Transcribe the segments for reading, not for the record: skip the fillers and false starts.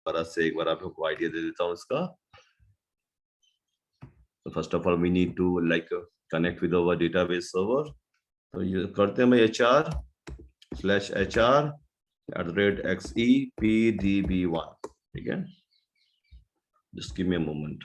दोबारा से एक बार आपको आइडिया दे देता हूँ इसका. So first of all, we need to like connect with our database server. तो ये करते हैं भाई HR/XEPDB1. ठीक है, just give me a moment.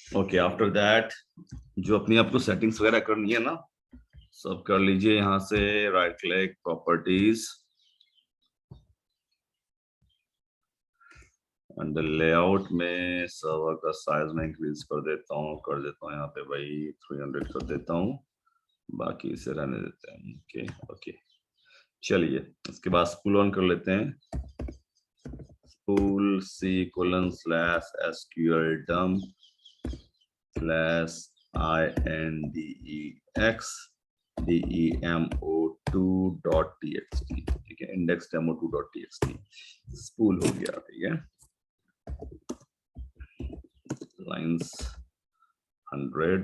Okay, after that जो अपनी आपको सेटिंग्स वगैरह करनी है ना, सब कर लीजिए. यहाँ से right click, properties, and layout में सर्वर का साइज में इंक्रीज कर देता हूँ यहाँ पे भाई 300 कर देता हूँ, बाकी इसे रहने देते हैं. ओके ओके, चलिए इसके बाद स्पूल ऑन कर लेते हैं. Spool c://sqldemo/index demo2.txt. ठीक है, index demo2.txt स्पूल हो गया. ठीक है, lines 100,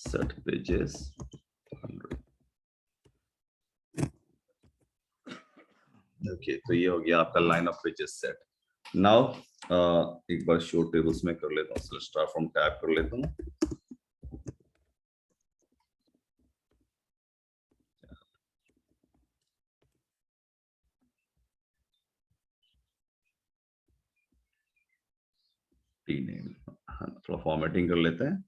set pages 100. ओके, तो ये हो गया आपका line of pages set. Now एक बार शो टेबल्स में कर लेता हूँ, स्टार्ट फ्रॉम टैब कर लेता हूँ. थोड़ा फॉर्मेटिंग कर लेते हैं.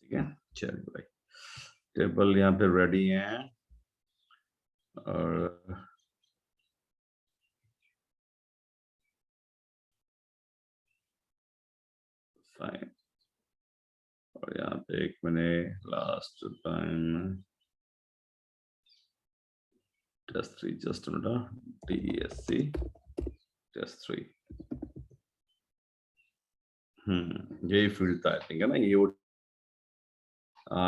ठीक है, चलिए भाई टेबल यहाँ पे रेडी है. और फाइन, और यहाँ पे एक मैंने last time test3 just DESC test3 यही फील्ड था आई थिंक, है ना, ये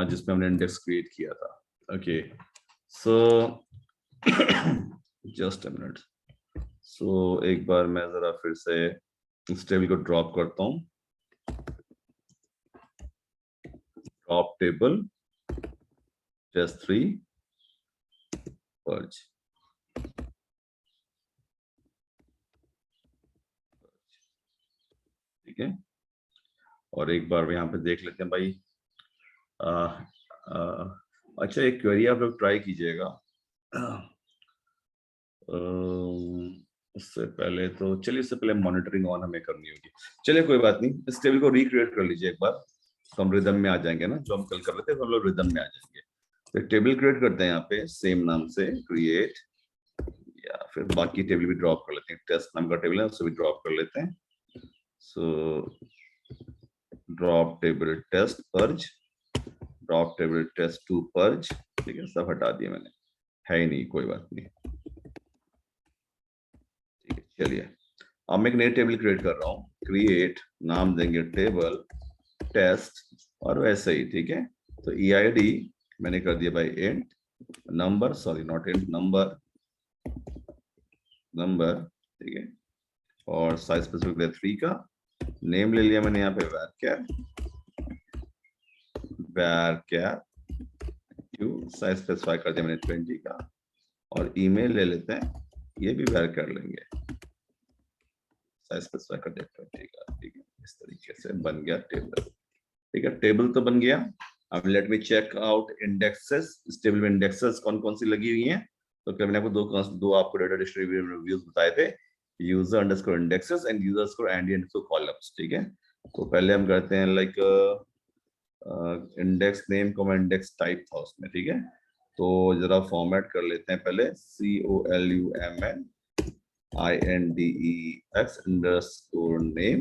जिसमें हमने इंडेक्स क्रिएट किया था. Okay, so just a minute. So एक बार मैं जरा फिर से इस टेबल को ड्रॉप करता हूँ. Drop table test3 purge. ठीक है, और एक बार यहाँ पे देख लेते हैं भाई. अच्छा, एक क्वेरी आप लोग ट्राई कीजिएगा. उससे पहले तो चलिए, इससे पहले मॉनिटरिंग ऑन हमें करनी होगी. चलिए कोई बात नहीं, इस टेबल को रिक्रिएट कर लीजिए एक बार, तो हम रिदम में आ जाएंगे ना. जो हम कल कर रहे थे, तो हम लोग रिदम में आ जाएंगे. तो टेबल क्रिएट करते हैं यहाँ पे सेम नाम से, क्रिएट, या फिर बाकी टेबल भी ड्रॉप कर लेते हैं. टेस्ट नाम का टेबल है, उसे भी ड्रॉप कर लेते हैं. So drop table test purge, drop table test2 purge. ठीक है, सब हटा दिया मैंने, है ही नहीं, कोई बात नहीं. ठीक है, चलिए अब मैं एक नई टेबल क्रिएट कर रहा हूँ. क्रिएट नाम देंगे टेबल टेस्ट, और वैसे ही. ठीक है, तो EID मैंने कर दिया भाई int number, sorry not int, number. ठीक है, और साइज स्पेसिफिक 3 का. नेम ले लिया मैंने यहाँ पे varchar साइज स्पेसिफाई कर दिया मैंने 20 का. और ईमेल ले लेते हैं, ये भी varchar लेंगे, साइज स्पेसिफाई कर दिया 20 का. ठीक है, इस तरीके से बन गया टेबल. ठीक है, टेबल तो बन गया. अब let me check out indexes. इस टेबल में इंडेक्सेस कौन कौन सी लगी हुई हैं. तो मैंने आपको दो आपको डाटा डिस्ट्रीब्यूशन रिव्यूज बताए थे, user underscore indexes and user underscore and underscore columns. ठीक है, तो पहले हम करते हैं लाइक इंडेक्स नेम को इंडेक्स टाइप था उसमें. ठीक है, तो जरा फॉर्मेट कर लेते हैं पहले. COLUMNINDEX underscore name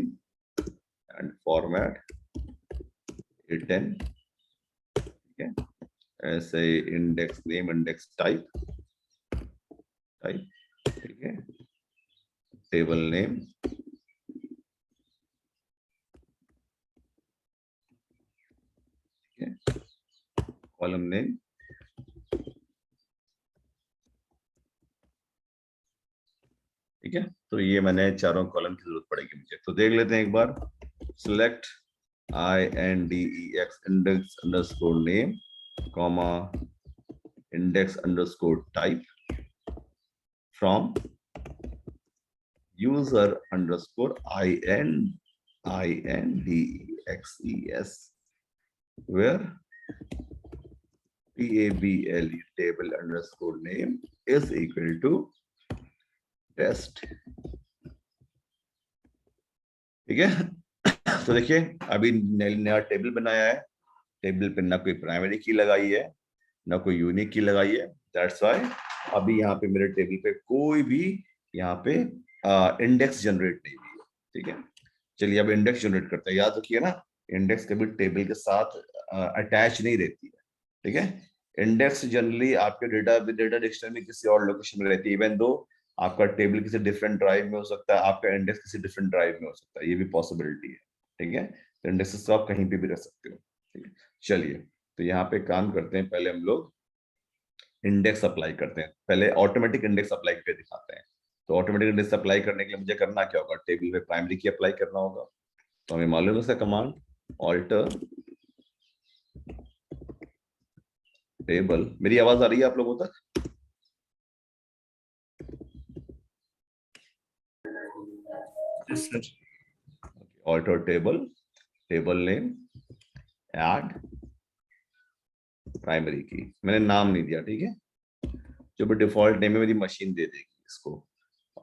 and format 10. ठीक है, ऐसे इंडेक्स नेम इंडेक्स टाइप. ठीक है, टेबल नेम, कॉलम नेम, ठीक है। तो ये मैंने चारों कॉलम की जरूरत पड़ेगी मुझे, तो देख लेते हैं एक बार। Select INDEX index underscore name comma index underscore type from user underscore INDEXES where TABLE table underscore name is equal to test, ठीक है। तो देखिए अभी नया टेबल बनाया है, टेबल पे ना कोई प्राइमरी की लगाई है ना कोई यूनिक की लगाई है, दैट्स व्हाई अभी यहाँ पे मेरे टेबल पे कोई भी यहाँ पे इंडेक्स जनरेट नहीं हुई है, ठीक है। चलिए अब इंडेक्स जनरेट करते हैं। याद रखिए ना, इंडेक्स कभी टेबल के साथ अटैच नहीं रहती है, ठीक है। इंडेक्स जनरली आपके डेटा डिक्शनरी में किसी और लोकेशन में रहती है, इवन दो आपका टेबल किसी डिफरेंट ड्राइव में हो सकता है, आपका इंडेक्स किसी डिफरेंट ड्राइव में हो सकता है, ये भी पॉसिबिलिटी है, ठीक है। तो इंडेक्सेस तो आप कहीं पे भी रख सकते हो, ठीक है। चलिए तो यहाँ पे काम करते हैं, पहले हम लोग इंडेक्स अप्लाई करते हैं, पहले ऑटोमेटिक इंडेक्स अप्लाई करके दिखाते हैं। तो ऑटोमेटिक इंडेक्स अप्लाई करने के लिए मुझे करना क्या होगा, टेबल में प्राइमरी की अप्लाई करना होगा। तो हमें मालूम है उसका कमांड ऑल्टर टेबल। मेरी आवाज आ रही है आप लोगों तक? Alter table, table name, add primary key, मैंने नाम नहीं दिया, ठीक है। जो भी डिफॉल्ट नेम है मेरी मशीन दे देगी इसको,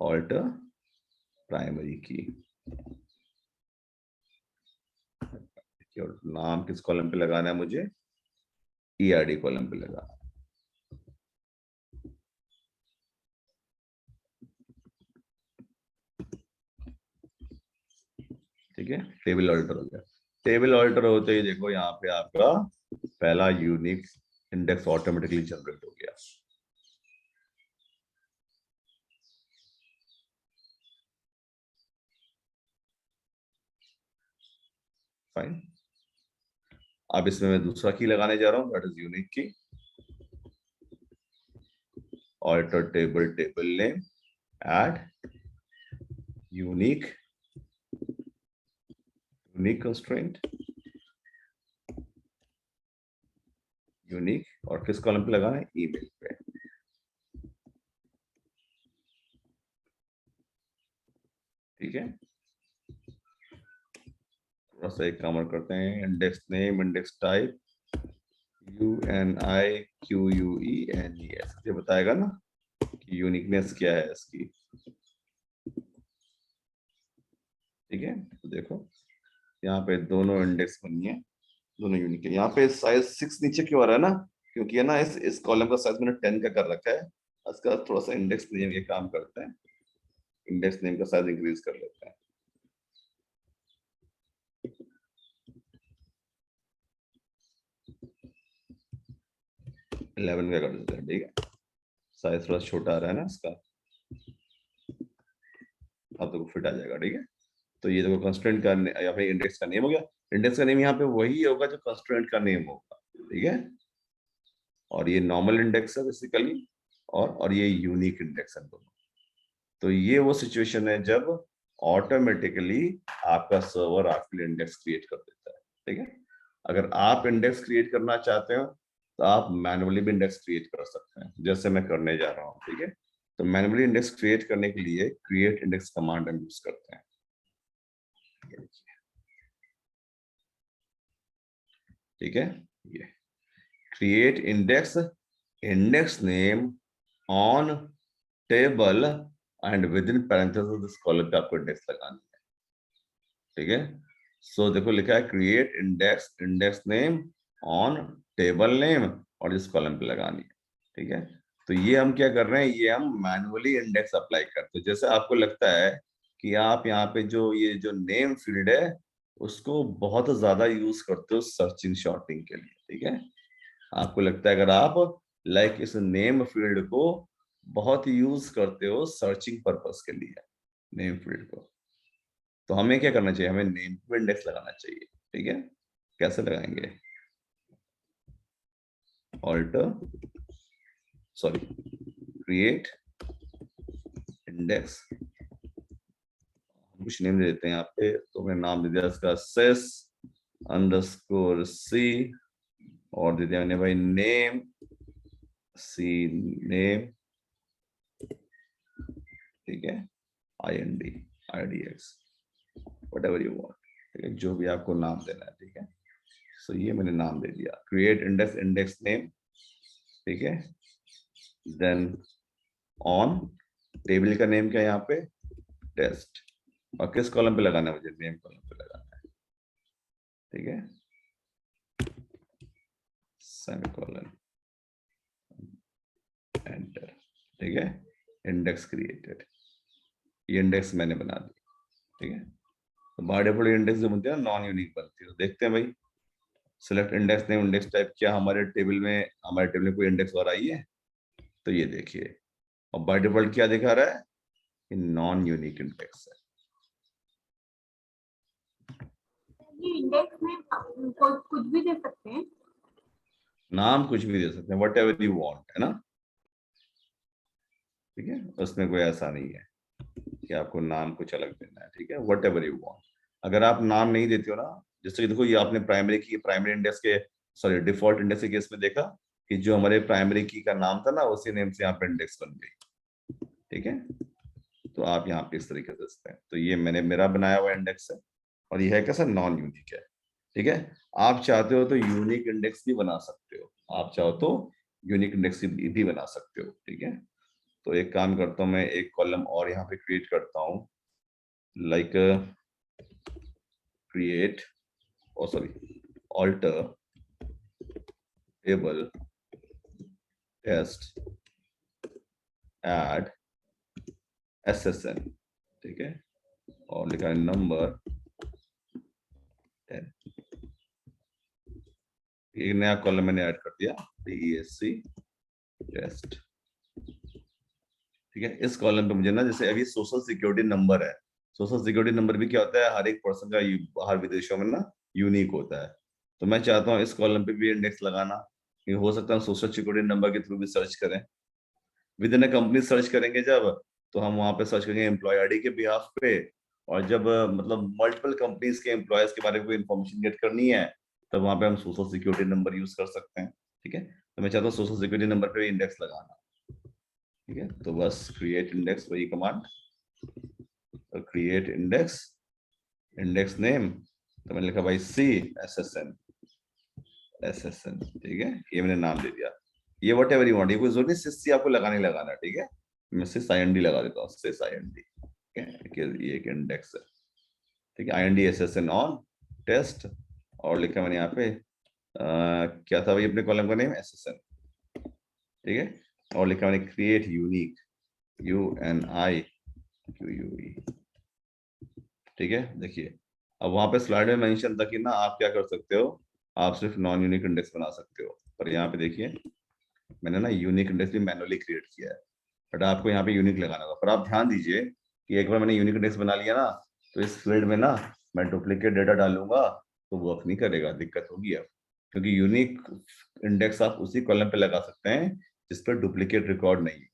ऑल्टर प्राइमरी की। और नाम किस कॉलम पे लगाना है मुझे, ERD कॉलम पे लगाना है, ठीक है। टेबल ऑल्टर हो गया। टेबल ऑल्टर होते ही देखो यहाँ पे आपका पहला यूनिक इंडेक्स ऑटोमेटिकली जनरेट हो गया। फाइन। अब इसमें मैं दूसरा की लगाने जा रहा हूँ, that is unique key. Alter table, table name, add unique, unique constraint, unique, और किस कॉलम पे लगाना है, ईमेल पे, ठीक है। थोड़ा सा एक काम और करते हैं, index name, index type UNIQUENES, ये बताएगा ना कि यूनिकनेस क्या है इसकी, ठीक है। तो देखो यहाँ पे दोनों इंडेक्स बनी है, दोनों यूनिक है। यहाँ पे साइज 6 नीचे क्यों आ रहा है ना, क्योंकि है ना इस कॉलम का साइज मैंने 10 का कर रखा है। इसका थोड़ा सा इंडेक्स नेम ये काम करते हैं, इंडेक्स नेम का साइज इंक्रीज कर लेते हैं। 11 का कर देते हैं, ठीक है। साइज थोड़ा छोटा आ रहा है ना इसका, अब तो फिट आ जाएगा, ठीक है। तो ये देखो कंस्ट्रेंट का या फिर इंडेक्स का नेम हो गया। इंडेक्स का नेम यहाँ पे वही होगा जो कंस्ट्रेंट का नेम होगा, ठीक है। और ये नॉर्मल इंडेक्स है बेसिकली, और ये यूनिक इंडेक्स है दोनों। तो ये वो सिचुएशन है जब ऑटोमेटिकली आपका सर्वर आपके लिए इंडेक्स क्रिएट कर देता है, ठीक है। अगर आप इंडेक्स क्रिएट करना चाहते हो तो आप मैनुअली भी इंडेक्स क्रिएट कर सकते हैं, जैसे मैं करने जा रहा हूँ, ठीक है। तो मैनुअली इंडेक्स क्रिएट करने के लिए क्रिएट इंडेक्स कमांड हम यूज करते हैं, ठीक है। ये create index, index name on table and with in parenthesis this column पे आपको इंडेक्स लगानी है, ठीक है। सो देखो लिखा है create index, index name on table name, और इस कॉलम पे लगानी है, ठीक है। तो ये हम क्या कर रहे हैं, ये हम मैनुअली इंडेक्स अप्लाई करते हैं। जैसे आपको लगता है कि आप यहाँ पे जो ये जो नेम फील्ड है उसको बहुत ज्यादा यूज करते हो सर्चिंग शॉर्टिंग के लिए, ठीक है। आपको लगता है अगर आप इस नेम फील्ड को बहुत यूज करते हो सर्चिंग पर्पस के लिए, नेम फील्ड को। तो हमें क्या करना चाहिए, हमें नेम को इंडेक्स लगाना चाहिए, ठीक है। कैसे लगाएंगे, ऑल्टर सॉरी क्रिएट इंडेक्स, कुछ नेम दे देते हैं यहाँ पे। तो मैंने नाम दे दिया इसका सेस अंडरस्कोर सी, और दे दिया मैंने भाई नेम सी नेम, ठीक है, IND IDX whatever you want, ठीक है, जो भी आपको नाम देना है, ठीक है। सो ये मैंने नाम दे दिया क्रिएट इंडेक्स, इंडेक्स नेम, ठीक है। देन ऑन टेबल का नेम क्या है यहाँ पे, टेस्ट, और किस कॉलम पे लगाना है, मुझे नेम कॉलम पे लगाना है, ठीक है, सेमीकोलन, एंटर, ठीक है। इंडेक्स क्रिएटेड, ये इंडेक्स मैंने बना दी, ठीक है। तो बाय डिफॉल्ट इंडेक्स जो बनती है नॉन यूनिक बनती है। तो देखते हैं भाई, select index name index type, क्या हमारे टेबल में कोई इंडेक्स और आई है, तो ये देखिए, और बाय डिफॉल्ट क्या दिखा रहा है, नॉन यूनिक इंडेक्स है। ये इंडेक्स में कुछ भी दे सकते हैं, नाम कुछ भी दे सकते हैं, वट एवर यू वॉन्ट, है ना, ठीक है। उसमें कोई ऐसा नहीं है कि आपको नाम कुछ अलग देना है, ठीक है, वट एवर यू वॉन्ट। अगर आप नाम नहीं देते हो ना, जैसे कि देखो ये आपने प्राइमरी इंडेक्स के सॉरी डिफॉल्ट इंडेक्स के केस में देखा कि जो हमारे प्राइमरी की का नाम था ना, उसी नेम से यहाँ पे इंडेक्स बन गई, ठीक है। तो आप यहाँ पे इस तरीके से देखते हैं। तो ये मैंने मेरा बनाया हुआ इंडेक्स है, और ये है कैसा, नॉन यूनिक है, ठीक है। आप चाहते हो तो यूनिक इंडेक्स भी बना सकते हो, आप चाहो तो यूनिक इंडेक्स भी बना सकते हो, ठीक है। तो एक काम करता हूँ, मैं एक कॉलम और यहाँ पे क्रिएट करता हूँ, लाइक क्रिएट और sorry alter table test add SSN, ठीक है, और लिखा है नंबर 10। एक नया कॉलम मैंने ऐड कर दिया, DESC टेस्ट, ठीक है। इस कॉलम पे मुझे ना, जैसे अभी सोशल सिक्योरिटी नंबर है, सोशल सिक्योरिटी नंबर भी क्या होता है, हर एक पर्सन का बाहर विदेशों में ना यूनिक होता है। तो मैं चाहता हूँ इस कॉलम पे भी इंडेक्स लगाना, ये हो सकता है सोशल सिक्योरिटी नंबर के थ्रू भी सर्च करें, with in a company search करेंगे जब, तो हम वहां पे सर्च करेंगे एम्प्लॉय आईडी के बिहाफ पे, और जब मतलब मल्टीपल कंपनीज के एम्प्लॉयज के बारे में कोई इन्फॉर्मेशन गेट करनी है, तब वहां पे हम सोशल सिक्योरिटी नंबर यूज कर सकते हैं, ठीक है। तो मैं चाहता हूँ सोशल सिक्योरिटी नंबर पे इंडेक्स लगाना, ठीक है। तो बस क्रिएट इंडेक्स, वही command, create index, index name, तो मैंने लिखा भाई SSN, ठीक है, ये मैंने नाम दे दिया। ये वट एवर यू वांट, ये कोई जरूरी नहीं सिस आपको लगाना, ठीक है। मैं सिस IND लगा देता हूँ, सिस IND, ठीक है, ये एक इंडेक्स है, ठीक है, IND SSN ऑन टेस्ट, और लिखा मैंने यहाँ पे क्या था भाई अपने कॉलम का नेम, SSN, ठीक है, और लिखा मैंने क्रिएट यूनिक, UNIQUE, ठीक है। देखिए अब वहां पे स्लाइड में मेंशन था कि ना आप क्या कर सकते हो, आप सिर्फ नॉन यूनिक इंडेक्स बना सकते हो, पर यहाँ पे देखिए मैंने ना यूनिक इंडेक्स भी मैनुअली क्रिएट किया है, बट आपको यहाँ पे यूनिक लगाना होगा। पर आप ध्यान दीजिए कि एक बार मैंने यूनिक इंडेक्स बना लिया ना, तो इस फील्ड में ना मैं डुप्लीकेट डेटा डालूंगा तो वर्क नहीं करेगा, दिक्कत होगी अब, क्योंकि यूनिक इंडेक्स आप उसी कॉलम पे लगा सकते हैं जिस पर डुप्लीकेट रिकॉर्ड नहीं है,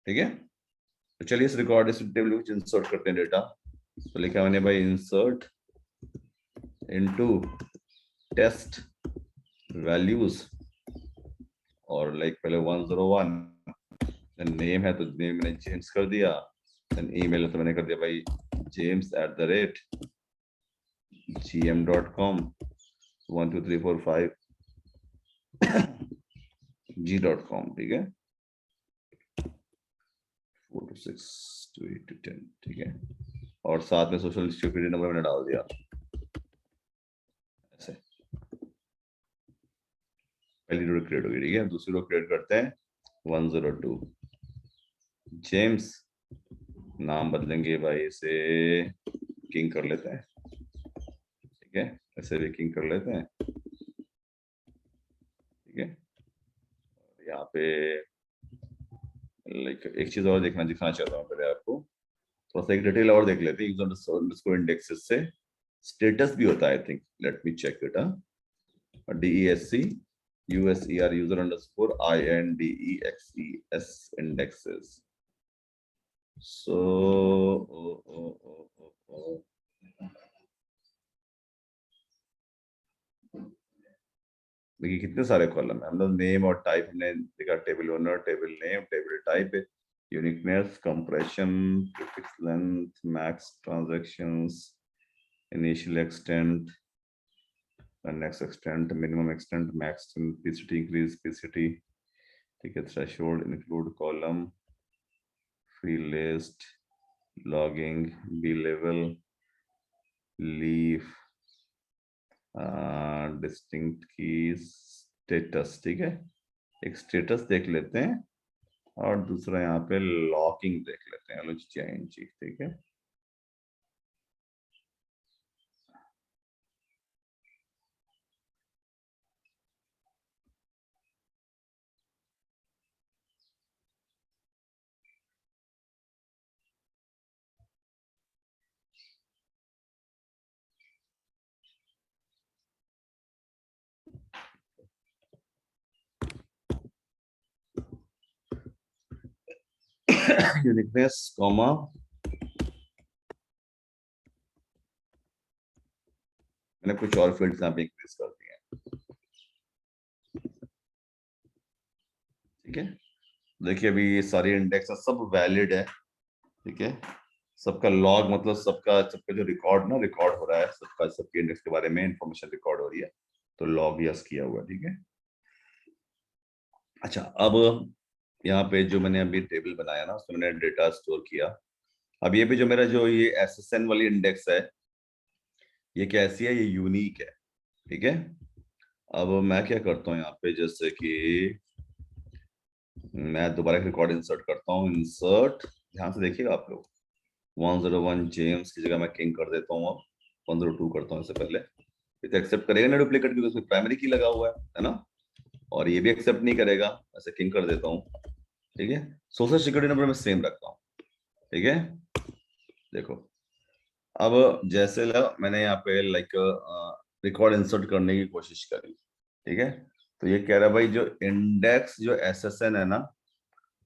ठीक है। तो चलिए इस रिकॉर्ड इस टेबल में इंसर्ट करते हैं डेटा। तो लिखा मैंने भाई इंसर्ट इनटू टेस्ट वैल्यूज, और लाइक पहले 101, नेम है तो नेम मैंने चेंज कर दिया, देन ईमेल तो मैंने कर दिया भाई james@gm.com 12345 g.com, ठीक है, 4262810, ठीक है, और साथ में सोशल सिक्योरिटी नंबर मैंने डाल दिया ऐसे। पहली रो क्रिएट हो गई, ठीक है। दूसरी रो क्रिएट करते हैं 102 जेम्स, नाम बदलेंगे भाई, इसे किंग कर लेते हैं, ठीक है, ऐसे भी किंग कर लेते हैं, ठीक है। यहाँ पे लाइक एक चीज और दिखाना चाहता हूँ पहले आपको, थोड़ा सा एक डिटेल और देख लेते हैं। यूजर अंडरस्कोर इंडेक्सेस से स्टेटस भी होता है, I think, let me check it. DESC USER user underscore INDEXES indexes. So देखिए कितने सारे कॉलम है। मतलब नेम और टाइप हमने देखा, table owner, table name, table type, uniqueness, compression, prefix length, max transactions, initial extent, next extent, minimum extent, max simplicity, increase simplicity, ठीक है, threshold, include column, free list, logging, B level, leaf, distinct keys, status. ठीक है, एक status देख लेते हैं और दूसरा यहाँ पे लॉकिंग देख लेते हैं, चेंज। ठीक है, यूनिकनेस कॉमा, मैंने कुछ और फील्ड्स यहाँ पे इंक्रीज कर दिए हैं। ठीक है, देखिए अभी ये सारी इंडेक्स सब वैलिड है। ठीक है, सबका लॉग मतलब सबका जो रिकॉर्ड हो रहा है, सबके इंडेक्स के बारे में इंफॉर्मेशन रिकॉर्ड हो रही है, तो लॉग यस किया हुआ। ठीक है, अच्छा, अब यहाँ पे जो मैंने अभी टेबल बनाया ना, उसमें मैंने डेटा स्टोर किया। अब ये भी जो मेरा जो ये SSN वाली इंडेक्स है, ये कैसी है, ये यूनिक है। ठीक है, अब मैं क्या करता हूँ यहाँ पे, जैसे कि मैं दोबारा एक रिकॉर्ड इंसर्ट करता हूँ। इंसर्ट, ध्यान से देखिएगा आप लोग, 101 जेम्स की जगह मैं किंग कर देता हूँ। अब 102 करता हूँ इससे पहले। तो एक्सेप्ट करेगा ना डुप्लीकेट, क्योंकि उसमें प्राइमरी की लगा हुआ है ना, और ये भी एक्सेप्ट नहीं करेगा, ऐसे किंग कर देता हूँ। ठीक है, सोशल सिक्योरिटी नंबर मैं सेम रखता हूँ। ठीक है, देखो अब जैसे मैंने यहाँ पे लाइक रिकॉर्ड इंसर्ट करने की कोशिश करी। ठीक है, तो ये कह रहा है भाई जो इंडेक्स जो SSN है ना,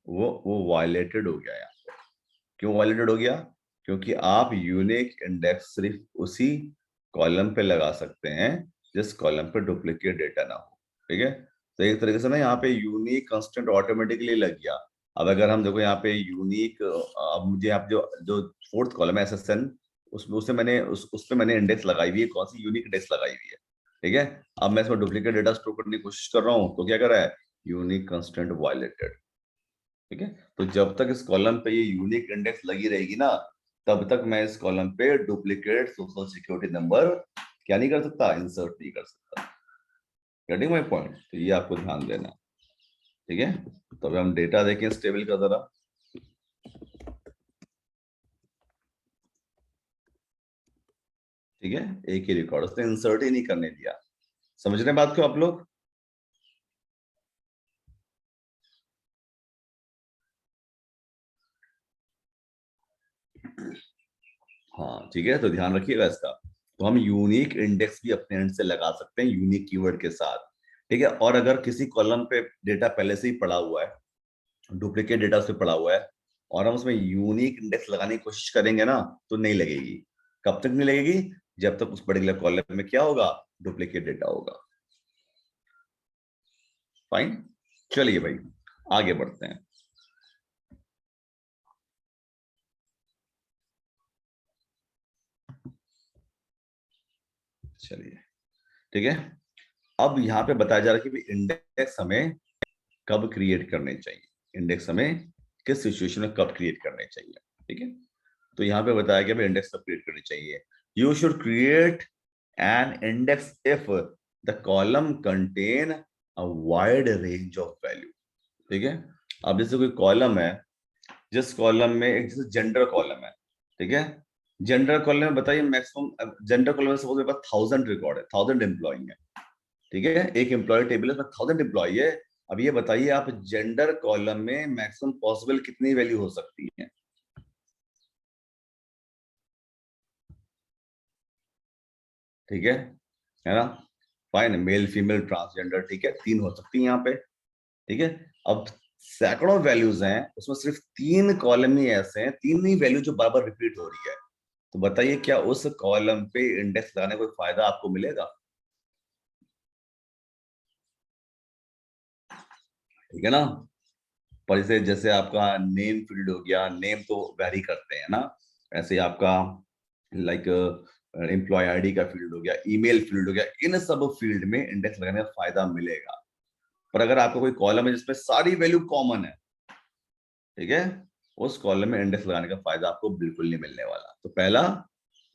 वो वायलेटेड हो गया। यहाँ पे क्यों वायलेटेड हो गया? क्योंकि आप यूनिक इंडेक्स सिर्फ उसी कॉलम पे लगा सकते हैं जिस कॉलम पे डुप्लीकेट डेटा ना हो। ठीक है, तो एक तरीके से ना यहाँ पे यूनिक कंस्टेंट ऑटोमेटिकली लग गया। अब अगर हम देखो यहाँ पे यूनिक, अब मुझे आप जो जो फोर्थ कॉलम है SSN, उसमें उससे मैंने उस पे मैंने इंडेक्स लगाई हुई है, कौन सी यूनिक इंडेक्स लगाई हुई है। ठीक है, अब मैं इसमें डुप्लीकेट डेटा स्टोर करने की कोशिश कर रहा हूँ, तो क्या कर रहा है, यूनिक कंस्टेंट वायलेटेड। ठीक है, तो जब तक इस कॉलम पे ये यूनिक इंडेक्स लगी रहेगी ना, तब तक मैं इस कॉलम पे डुप्लीकेट सोशल सिक्योरिटी नंबर क्या नहीं कर सकता, इंसर्ट नहीं कर सकता। Getting my point? तो ये आपको ध्यान देना है। ठीक है, तो अभी हम डेटा देखें इस टेबल का जरा। ठीक है, एक ही रिकॉर्ड, उसने इंसर्ट ही नहीं करने दिया। समझ रहे हैं बात को आप लोग? हाँ ठीक है, तो ध्यान रखिएगा इसका। तो हम यूनिक इंडेक्स भी अपने एंड से लगा सकते हैं यूनिक कीवर्ड के साथ। ठीक है, और अगर किसी कॉलम पे डेटा पहले से ही पड़ा हुआ है, डुप्लीकेट डेटा उसमें पड़ा हुआ है, और हम उसमें यूनिक इंडेक्स लगाने की कोशिश करेंगे ना, तो नहीं लगेगी। कब तक नहीं लगेगी? जब तक उस पर्टिकुलर कॉलम में क्या होगा, डुप्लीकेट डेटा होगा। फाइन, चलिए भाई आगे बढ़ते हैं। चलिए, ठीक है, अब यहाँ पे बताया जा रहा है कि इंडेक्स हमें कब क्रिएट करने चाहिए, इंडेक्स हमें किस सिचुएशन में कब क्रिएट करने चाहिए। ठीक है, तो यहाँ पे बताया गया इंडेक्स कब क्रिएट करनी चाहिए। You should create an index if the column contain a wide range of value. ठीक है, अब जैसे कोई कॉलम है, जिस कॉलम में एक जैसे जेंडर कॉलम है। ठीक है, जेंडर कॉलम में बताइए मैक्सिमम जेंडर कॉलम में सपोज मेरे पास 1000 रिकॉर्ड है, 1000 एम्प्लॉय है। ठीक है, एक एम्प्लॉय टेबल है उसमें 1000 एम्प्लॉय है। अब ये बताइए आप जेंडर कॉलम में मैक्सिमम पॉसिबल कितनी वैल्यू हो सकती है? ठीक है ना, फाइन, मेल फीमेल ट्रांसजेंडर, ठीक है, 3 हो सकती है यहाँ पे, ठीक है। अब सैकड़ों वैल्यूज हैं, उसमें सिर्फ 3 कॉलम ही ऐसे हैं, 3 ही वैल्यू जो बार बार रिपीट हो रही है, तो बताइए क्या उस कॉलम पे इंडेक्स लगाने का कोई फायदा आपको मिलेगा? ठीक है ना। पर इसे जैसे आपका नेम फील्ड हो गया, नेम तो वैरी करते हैं ना, ऐसे ही आपका लाइक एम्प्लॉय आईडी का फील्ड हो गया, ईमेल फील्ड हो गया, इन सब फील्ड में इंडेक्स लगाने का फायदा मिलेगा। पर अगर आपका कोई कॉलम है जिसमें सारी वैल्यू कॉमन है, ठीक है, उस कॉलम में इंडेक्स लगाने का फायदा आपको बिल्कुल नहीं मिलने वाला। तो पहला,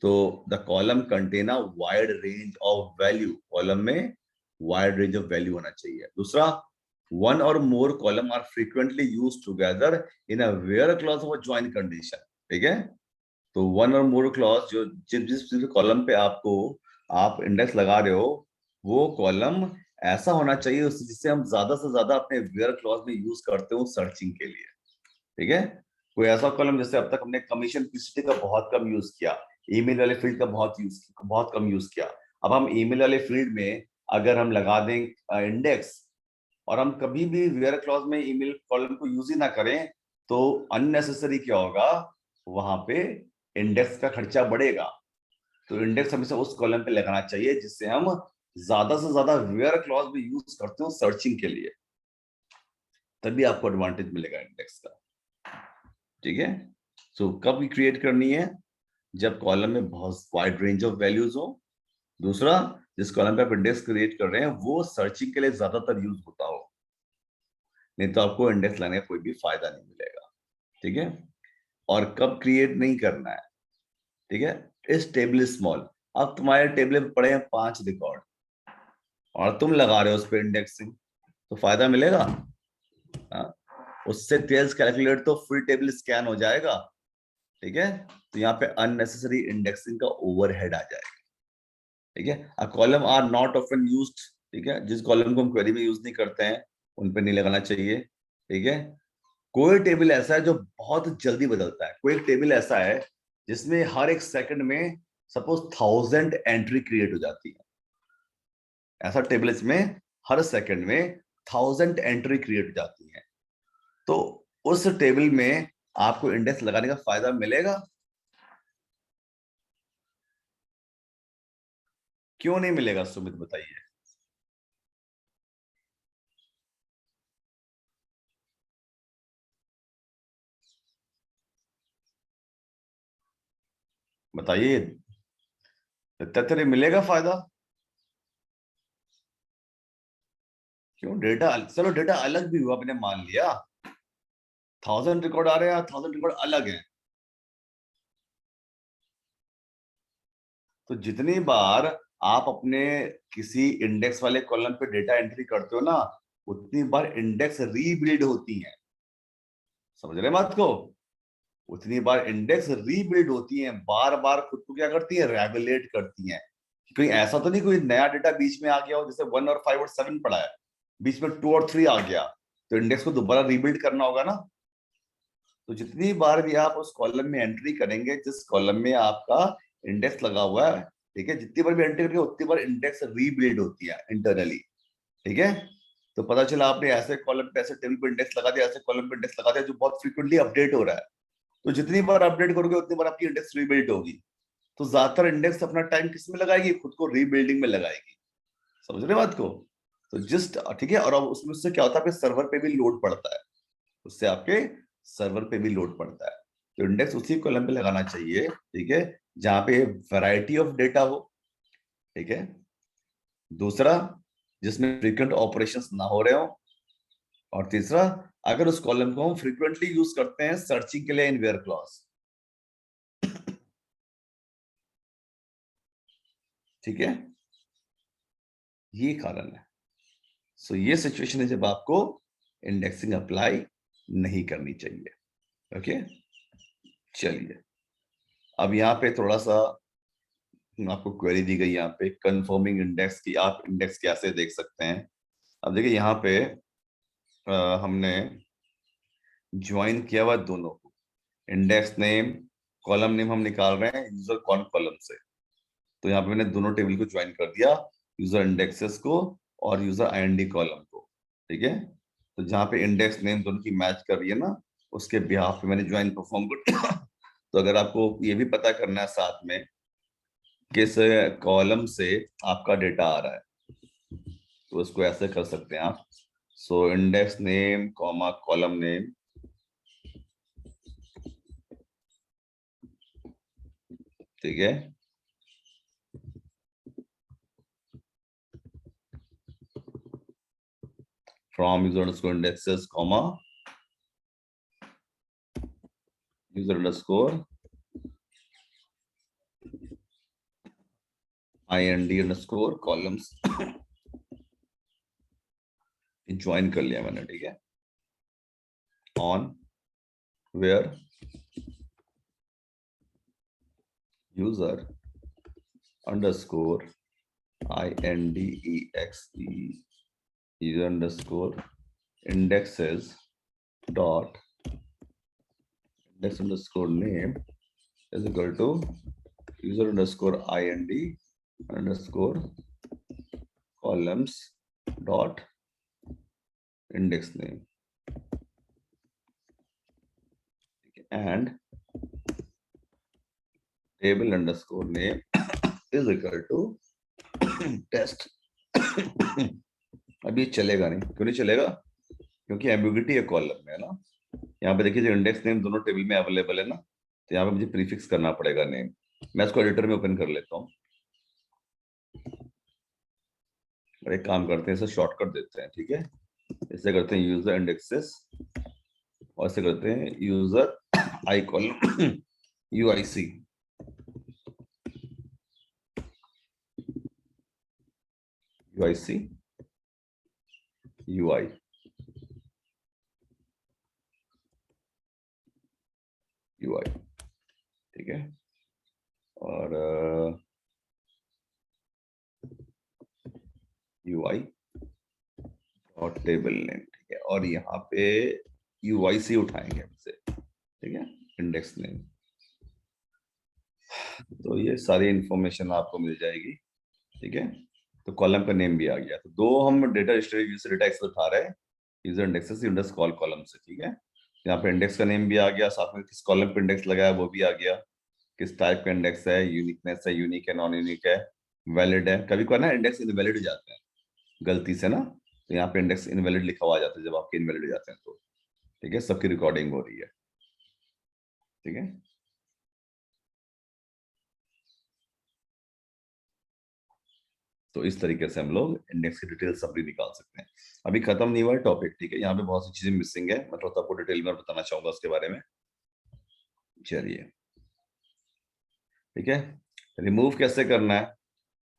तो the column contain a wide range of value, column में वाइड रेंज ऑफ वैल्यू होना चाहिए। दूसरा, one or more column are frequently used together in a where clause of a join condition, ठीक है। तो वन और मोर क्लॉज जो जिस जिस कॉलम पे आपको आप इंडेक्स लगा रहे हो, वो कॉलम ऐसा होना चाहिए जिससे हम ज्यादा से ज्यादा अपने वेयर क्लॉज में यूज करते हो सर्चिंग के लिए, ठीक है। कोई ऐसा कॉलम जैसे अब तक हमने कमीशन पीसीटी का बहुत कम यूज किया, ईमेल वाले फील्ड का बहुत कम यूज किया। अब हम ईमेल वाले फील्ड में अगर हम लगा दें इंडेक्स, और हम कभी भी वेयर क्लॉज में ईमेल कॉलम को यूज ही ना करें, तो अननेसेसरी क्या होगा, वहां पे इंडेक्स का खर्चा बढ़ेगा। तो इंडेक्स हमेशा उस कॉलम पे लगाना चाहिए जिससे हम ज्यादा से ज्यादा वेयर क्लॉज में यूज करते हो सर्चिंग के लिए, तभी आपको एडवांटेज मिलेगा इंडेक्स का, ठीक है। सो कब क्रिएट करनी है, जब कॉलम में बहुत वाइड रेंज ऑफ वैल्यूज हो। दूसरा, जिस कॉलम पे आप इंडेक्स क्रिएट कर रहे हैं वो सर्चिंग के लिए ज्यादातर यूज होता हो, नहीं तो आपको इंडेक्स लाने का कोई भी फायदा नहीं मिलेगा, ठीक है। और कब क्रिएट नहीं करना है, ठीक है, इस टेबल स्मॉल, अब तुम्हारे टेबल पे पड़े हैं 5 रिकॉर्ड और तुम लगा रहे हो उस पर इंडेक्सिंग, तो फायदा मिलेगा? हाँ? उससे टेल्स कैलकुलेट तो फुल टेबल स्कैन हो जाएगा, ठीक है। तो यहाँ पे अननेसेसरी इंडेक्सिंग का ओवरहेड आ जाएगा, ठीक है। A column are not often used, ठीक है, जिस कॉलम को हम क्वेरी में यूज नहीं करते हैं उन पे नहीं लगाना चाहिए, ठीक है। कोई टेबल ऐसा है जो बहुत जल्दी बदलता है, कोई टेबल ऐसा है जिसमें हर एक सेकंड में सपोज 1000 एंट्री क्रिएट हो जाती है, ऐसा टेबल इसमें हर सेकंड में 1000 एंट्री क्रिएट हो जाती है, तो उस टेबल में आपको इंडेक्स लगाने का फायदा मिलेगा? क्यों नहीं मिलेगा सुमित, बताइए। बताइए, तथ्य मिलेगा फायदा? क्यों, डेटा चलो डेटा अलग भी हुआ, आपने मान लिया 1000 रिकॉर्ड आ रहे हैं, 1000 रिकॉर्ड अलग है, तो जितनी बार आप अपने किसी इंडेक्स वाले कॉलम पे डेटा एंट्री करते हो ना, उतनी बार इंडेक्स रीबिल्ड होती है, समझ रहे बात को? उतनी बार इंडेक्स रीबिल्ड होती है, बार बार खुद को क्या करती है, रेगुलेट करती है। कहीं ऐसा तो नहीं कोई नया डेटा बीच में आ गया हो, जैसे 1 और 5 और 7 पड़ा है, बीच में 2 और 3 आ गया, तो इंडेक्स को दोबारा रीबिल्ड करना होगा ना। तो जितनी बार भी आप उस कॉलम में एंट्री करेंगे जिस कॉलम में आपका इंडेक्स लगा हुआ है, ठीक है, जितनी बार भी एंट्री करेंगे उतनी बार इंडेक्स रीबिल्ड होती है इंटरनली, ठीक है। तो पता चला आपने ऐसे कॉलम पे ऐसे टेबल पे इंडेक्स लगा दिया, ऐसे कॉलम पे इंडेक्स लगा दिया जो बहुत फ्रीक्वेंटली अपडेट हो रहा है, तो जितनी बार अपडेट करोगे उतनी बार आपकी इंडेक्स रीबिल्ड होगी। तो ज्यादातर इंडेक्स अपना टाइम किस में लगाएगी, खुद को रीबिल्डिंग में लगाएगी, समझ रहे बात को? तो जस्ट ठीक है, और अब उसमें उससे क्या होता है, आपके सर्वर पे भी लोड पड़ता है, उससे आपके सर्वर पे भी लोड पड़ता है। तो इंडेक्स उसी कॉलम पे लगाना चाहिए, ठीक है, जहां पे वैरायटी ऑफ डेटा हो, ठीक है। दूसरा, जिसमें फ्रीक्वेंट ऑपरेशंस ना हो रहे हो, और तीसरा, अगर उस कॉलम को हम फ्रीक्वेंटली यूज करते हैं सर्चिंग के लिए इन वेयर क्लॉज, ठीक है, ये कारण है। सो ये सिचुएशन है जब आपको इंडेक्सिंग अप्लाई नहीं करनी चाहिए, ओके। चलिए, अब यहाँ पे थोड़ा सा आपको क्वेरी दी गई, यहाँ पे कंफर्मिंग इंडेक्स की आप इंडेक्स कैसे देख सकते हैं। अब देखिए यहाँ पे हमने ज्वाइन किया हुआ दोनों को, इंडेक्स नेम, कॉलम नेम हम निकाल रहे हैं यूजर कौन कॉलम से, तो यहाँ पे मैंने दोनों टेबल को ज्वाइन कर दिया, यूजर इंडेक्सेस को और यूजर आईएनडी कॉलम को, ठीक है। तो जहाँ पे इंडेक्स नेम दोनों की मैच कर रही है ना, उसके बिहाफ पे मैंने ज्वाइन परफॉर्म कर दिया। तो अगर आपको ये भी पता करना है साथ में किस कॉलम से आपका डेटा आ रहा है, तो इसको ऐसे कर सकते हैं आप। So index name comma column name, ठीक है। From user underscore indexes comma user underscore IND underscore columns join कर लिया मैंने, ठीक है। On where user underscore INDEXE user underscore indexes dot index underscore name is equal to user underscore IND underscore columns dot index name and table underscore name is equal to test। अभी चलेगा नहीं, क्यों नहीं चलेगा? क्योंकि ambiguity है column में, है ना। यहाँ पे देखिए जो इंडेक्स नेम दोनों टेबल में अवेलेबल है ना, तो यहाँ पे मुझे प्रीफिक्स करना पड़ेगा नेम। मैं इसको एडिटर में ओपन कर लेता हूँ और एक काम करते हैं, इसे शॉर्टकट देते हैं, ठीक है। इसे करते हैं यूजर इंडेक्सेस और इसे करते हैं user I column UIC, UI, ठीक है। और UI और टेबल नेम, ठीक है। और यहाँ पे UIC उठाएंगे हमसे, ठीक है, इंडेक्स नेम। तो ये सारी इंफॉर्मेशन आपको मिल जाएगी, ठीक है। तो कॉलम का नेम भी आ गया। तो दो हम डेटा स्टोरेज से डेटा एक्सेस उठा रहे हैं, user indexes index call column से, ठीक है। यहाँ पे इंडेक्स का नेम भी आ गया, साथ में किस कॉलम पे इंडेक्स लगाया वो भी आ गया, किस टाइप का इंडेक्स है, यूनिकनेस है, यूनिक है, नॉन यूनिक है, वैलिड है। कभी कभी ना इंडेक्स इनवैलिड हो जाते हैं गलती से ना, तो यहाँ पे इंडेक्स इनवैलिड लिखा हुआ जाता है जब आपके इनवैलिड हो जाते हैं तो, ठीक है। सबकी रिकॉर्डिंग हो रही है, ठीक है। तो इस तरीके से हम लोग इंडेक्स की डिटेल समरी निकाल सकते हैं। अभी खत्म नहीं हुआ टॉपिक, ठीक है। यहाँ पे बहुत सी चीजें मिसिंग है, मैं थोड़ा आपको डिटेल में बताना चाहूंगा उसके बारे में। चलिए, ठीक है। रिमूव कैसे करना है?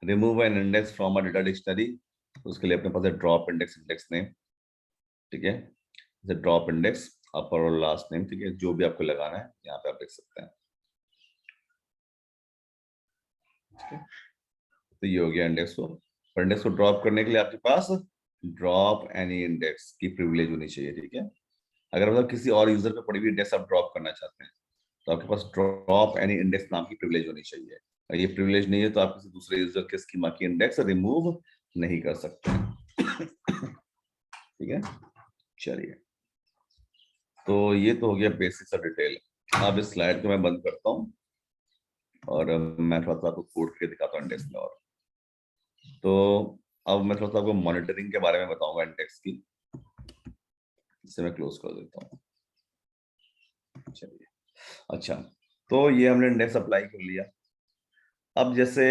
Remove an index from a data dictionary, उसके लिए अपने पास है ड्रॉप इंडेक्स, इंडेक्स नेम, ठीक है। जैसे ड्रॉप इंडेक्स अपर और लास्ट नेम, ठीक है, जो भी आपको लगाना है यहाँ पे आप लिख सकते हैं, ठीक है। तो ये हो गया इंडेक्स को। और इंडेक्स को ड्रॉप करने के लिए आपके पास ड्रॉप एनी इंडेक्स की प्रिविलेज होनी चाहिए, ठीक है। अगर मतलब किसी और यूजर पे पड़ी हुई इंडेक्स आप ड्रॉप करना चाहते हैं तो आपके पास ड्रॉप एनी इंडेक्स नाम की प्रिविलेज होनी चाहिए। और ये प्रिविलेज नहीं है तो आप किसी दूसरे यूजर के स्कीमा की इंडेक्स रिमूव नहीं कर सकते, ठीक है। चलिए, तो ये तो हो गया बेसिक सा डिटेल। अब इस स्लाइड को मैं बंद करता हूँ और मैं थोड़ा सा आपको कोड करके दिखाता हूँ इंडेक्स में। और तो अब मैं थोड़ा सा आपको मॉनिटरिंग के बारे में बताऊंगा इंडेक्स की, इसे मैं क्लोज कर देता हूँ। चलिए, अच्छा, तो ये हमने इंडेक्स अप्लाई कर लिया। अब जैसे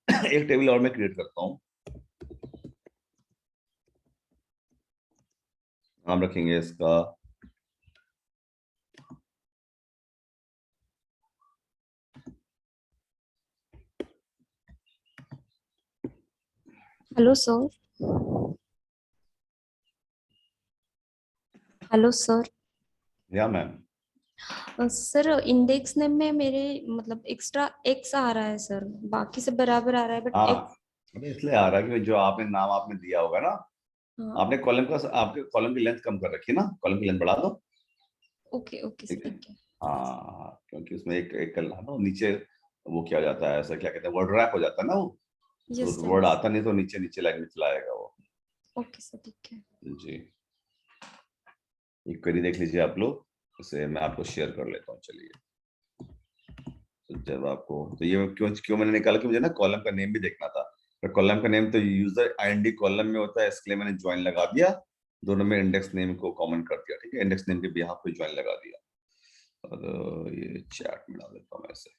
एक टेबल और मैं क्रिएट करता हूँ, नाम रखेंगे इसका हेलो सर। Hello sir. या मैम। सर इंडेक्स नेम में मेरे मतलब एक्स्ट्रा एक्स आ रहा है सर, बाकी सब बराबर आ रहा है बट हाँ, एक्स। अबे इसलिए आ रहा है कि जो आपने नाम आपने दिया होगा ना, हाँ। आपने कॉलम का, आपके कॉलम की लेंथ कम कर रखी है ना, कॉलम की लेंथ बढ़ा दो, ओके ओके ठीक है। ठीक है। हाँ, क्योंकि उसमें एक एक ना नीचे वो क्या जाता है, ऐसा क्या कहते हैं, वर्ड रैप हो जाता है ना वो, यस तो सर। वर्ड आता नहीं तो नीचे नीचे लाइन में चलाएगा वो। ओके सर, ठीक है। जी, एक क्वेरी देख लीजिए आप लोग, इसे मैं आपको शेयर कर लेता हूँ। चलिए, तो जब आपको, तो ये क्यों क्यों मैंने निकाला कि मुझे ना कॉलम का नेम भी देखना था। तो कॉलम का नेम तो यूजर आईएनडी कॉलम में होता है, इसलिए मैंने ज्वाइन लगा दिया, दोनों में इंडेक्स नेम को कॉमन कर दिया। ठीक है, इंडेक्स नेम के बिहाफ पे ज्वाइन लगा दिया। और ये चैट में डाल देता हूँ मैं इसे।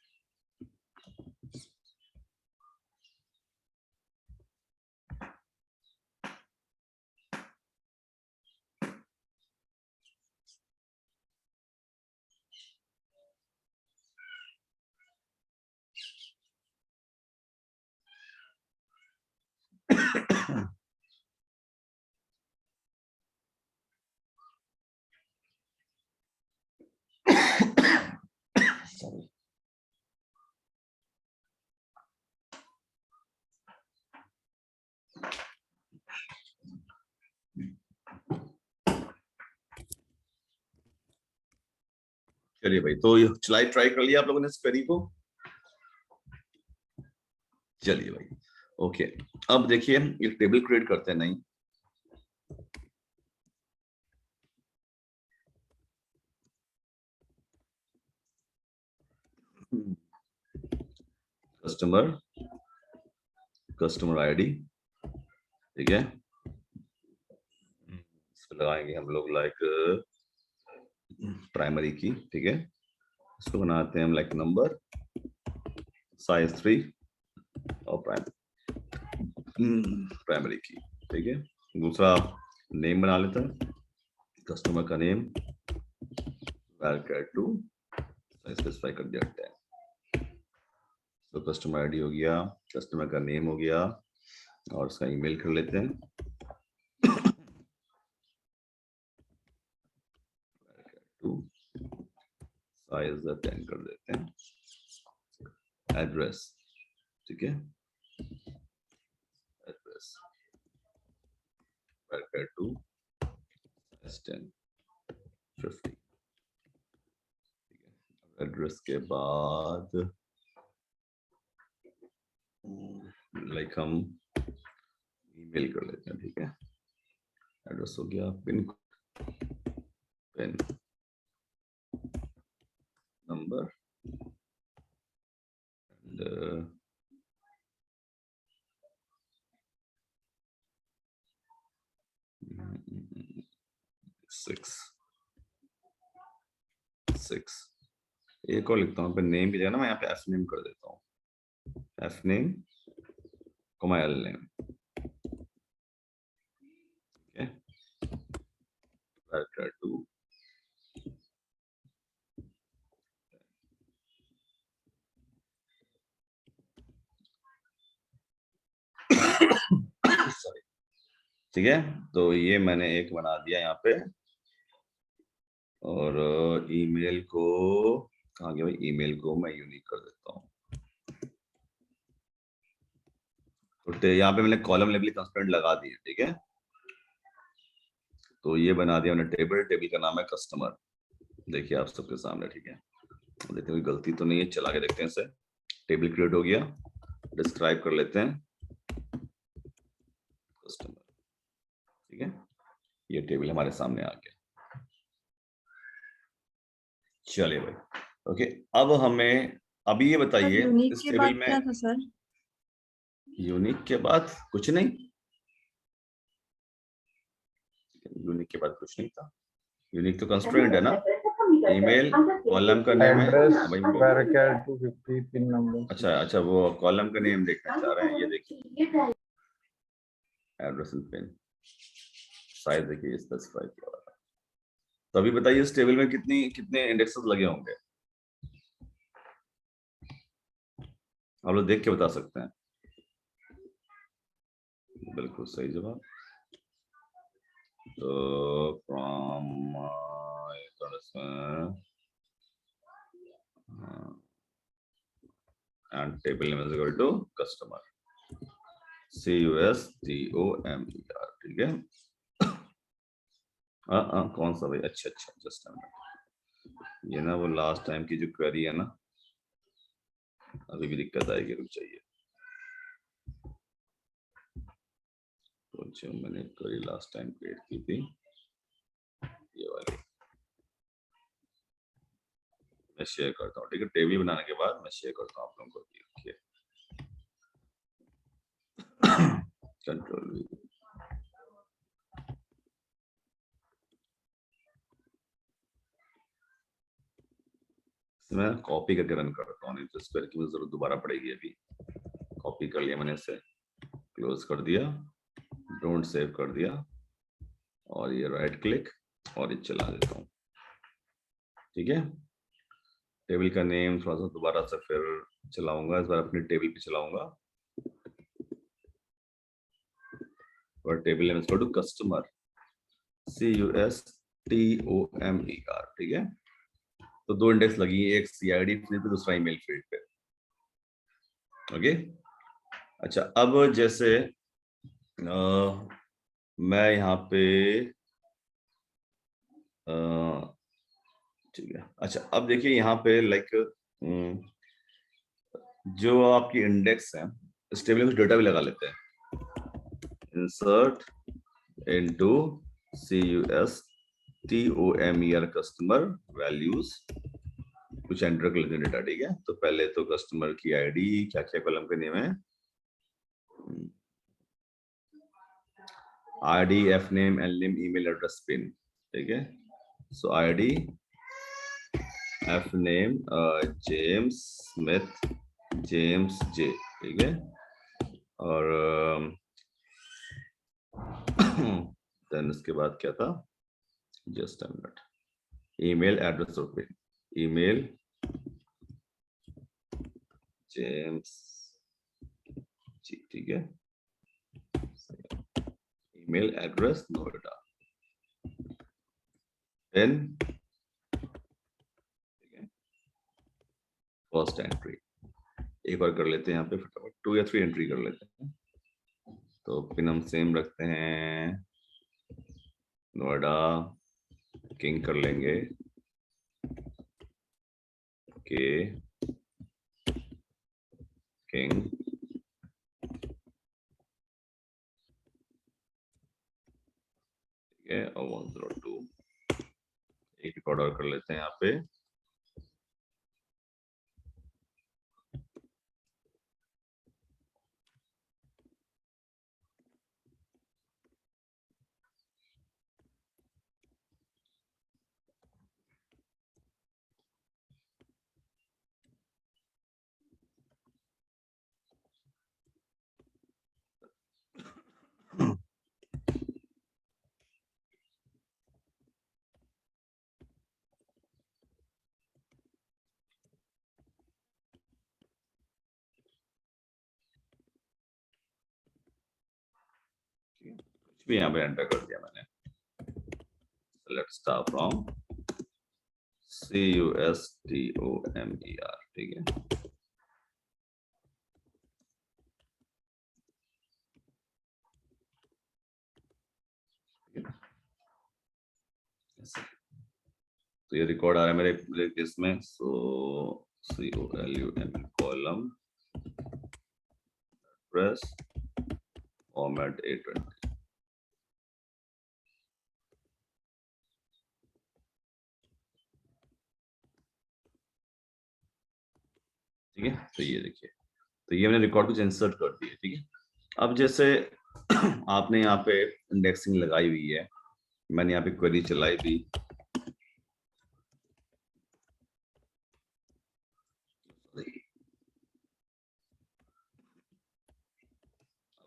Sorry. चलिए भाई, तो ये चलाई ट्राई कर लिया आप लोगों ने इस क्वेरी को। चलिए भाई, ओके, अब देखिए एक टेबल क्रिएट करते हैं। नहीं, कस्टमर, कस्टमर आईडी, ठीक है, इसको लगाएंगे हम लोग लाइक प्राइमरी की। ठीक है, इसको बनाते हैं हम लाइक नंबर, साइज 3 और प्राइमरी की। ठीक है, दूसरा नेम बना लेते हैं, कस्टमर का नेम varchar2 स्पेसिफाई कर दिया 10। तो कस्टमर आईडी हो गया, कस्टमर का नेम हो गया, और उसका ईमेल कर लेते हैं, साइज 10 कर देते हैं, एड्रेस, ठीक है, एड्रेस varchar2 10 50। एड्रेस के बाद लाइक हम ईमेल कर लेते हैं। ठीक है, एड्रेस हो गया, पिन नंबर एंड 6 एक और लिखता हूँ, नेम की जगह ना मैं यहाँ पे एफ नेम कर देता हूँ, F name comma L name. ठीक है, varchar2 सॉरी। ठीक है, तो ये मैंने एक बना दिया यहाँ पे, और ईमेल को कहाँ गया भाई, ईमेल को मैं यूनिक कर देता हूँ। तो यहाँ पे मैंने कॉलम लेबल कंस्ट्रेंट लगा दिए। ठीक है, तो ये बना दिया मैंने टेबल, टेबल का नाम है कस्टमर, देखिए आप सबके सामने। ठीक है, देखते हैं कोई गलती तो नहीं है, चला के देखते हैं इसे। टेबल क्रिएट हो गया, डिस्क्राइब कर लेते हैं कस्टमर। ठीक है, ये टेबल हमारे सामने आ गया। चलिए भाई, ओके, अब हमें अभी ये बताइए यूनिक इस के टेबल बाद में, क्या था सर? यूनिक के बाद कुछ नहीं, यूनिक के बाद कुछ नहीं था, यूनिक तो कंस्ट्रेंट है ना, ईमेल कॉलम का नेम है। एड्रेस हाँ भाई, varchar2 50 पिन नंबर। अच्छा अच्छा, वो कॉलम का नेम देखना चाह रहे हैं, ये देखिए, एड्रेस एंड पिन, साइज देखिए स्पेसिफाई किया हुआ है। तो अभी बताइए इस टेबल में कितने इंडेक्सेस लगे होंगे, आप लोग देख के बता सकते हैं। बिल्कुल सही जवाब। तो from and table name is equal to customer, CUSTOMER। ठीक है, कौन सा भाई, अच्छा अच्छा, जस्ट ये ना वो लास्ट टाइम की जो क्वेरी है ना, अभी भी दिक्कत आएगी, रुक जाइए। तो जो मैंने क्वेरी लास्ट टाइम क्रिएट की थी ये वाली, मैं शेयर करता हूँ, ठीक है। टेबल बनाने के बाद मैं शेयर करता हूँ आप लोगों को, देखिए। कंट्रोल वी, मैं कॉपी करके रन करता हूँ, नहीं तो स्क्वायर की मुझे जरूरत दोबारा पड़ेगी। अभी कॉपी कर लिया मैंने, इसे क्लोज कर दिया, डोंट सेव कर दिया, और ये राइट क्लिक और ये चला देता हूँ, ठीक है। टेबल का नेम थोड़ा सा दोबारा से फिर चलाऊंगा, इस बार अपनी टेबल पे चलाऊंगा, और टेबल नेम इसको कस्टमर, CUSTOMER, ठीक है। तो दो इंडेक्स लगी, एक CID फील्ड पे, दूसरा ईमेल फील्ड पे, ओके। अच्छा, अब जैसे मैं यहाँ पे ठीक है। अच्छा, अब देखिए यहाँ पे लाइक जो आपकी इंडेक्स है, इस टेबल में कुछ डेटा भी लगा लेते हैं। Insert into CUSTOMER customer values, कुछ एंटर कर लेते हैं डेटा, ठीक है। तो पहले तो कस्टमर की आईडी, क्या क्या कॉलम के नेम है, ID, F name, L name, email address, pin, ठीक है। So ID, F name James Smith, James J, ठीक है। और देन उसके बाद क्या था, just a minute, email address और पिन, ईमेल जेम्स जी, ठीक है। ईमेल एड्रेस नोएडा, पिन, ठीक है। फर्स्ट एंट्री एक और कर लेते हैं यहाँ पे फटाफट, 2 या 3 एंट्री कर लेते हैं। तो पिन हम सेम रखते हैं, नोएडा, किंग कर लेंगे, के किंग, ठीक है। और 102 एक रिकॉर्ड और कर लेते हैं यहाँ पे, कुछ भी यहाँ पे एंटर कर दिया मैंने। लेट्स स्टार्ट फ्रॉम CUSTOMER, ठीक है। तो ये रिकॉर्ड आ रहा है मेरे मेरे केस में, सो COLUM column press format A20, ठीक है। तो ये देखिए, तो ये मैंने रिकॉर्ड कुछ इंसर्ट कर दिए, ठीक है। अब जैसे आपने यहाँ पे इंडेक्सिंग लगाई हुई है, मैंने यहाँ पे क्वेरी चलाई भी,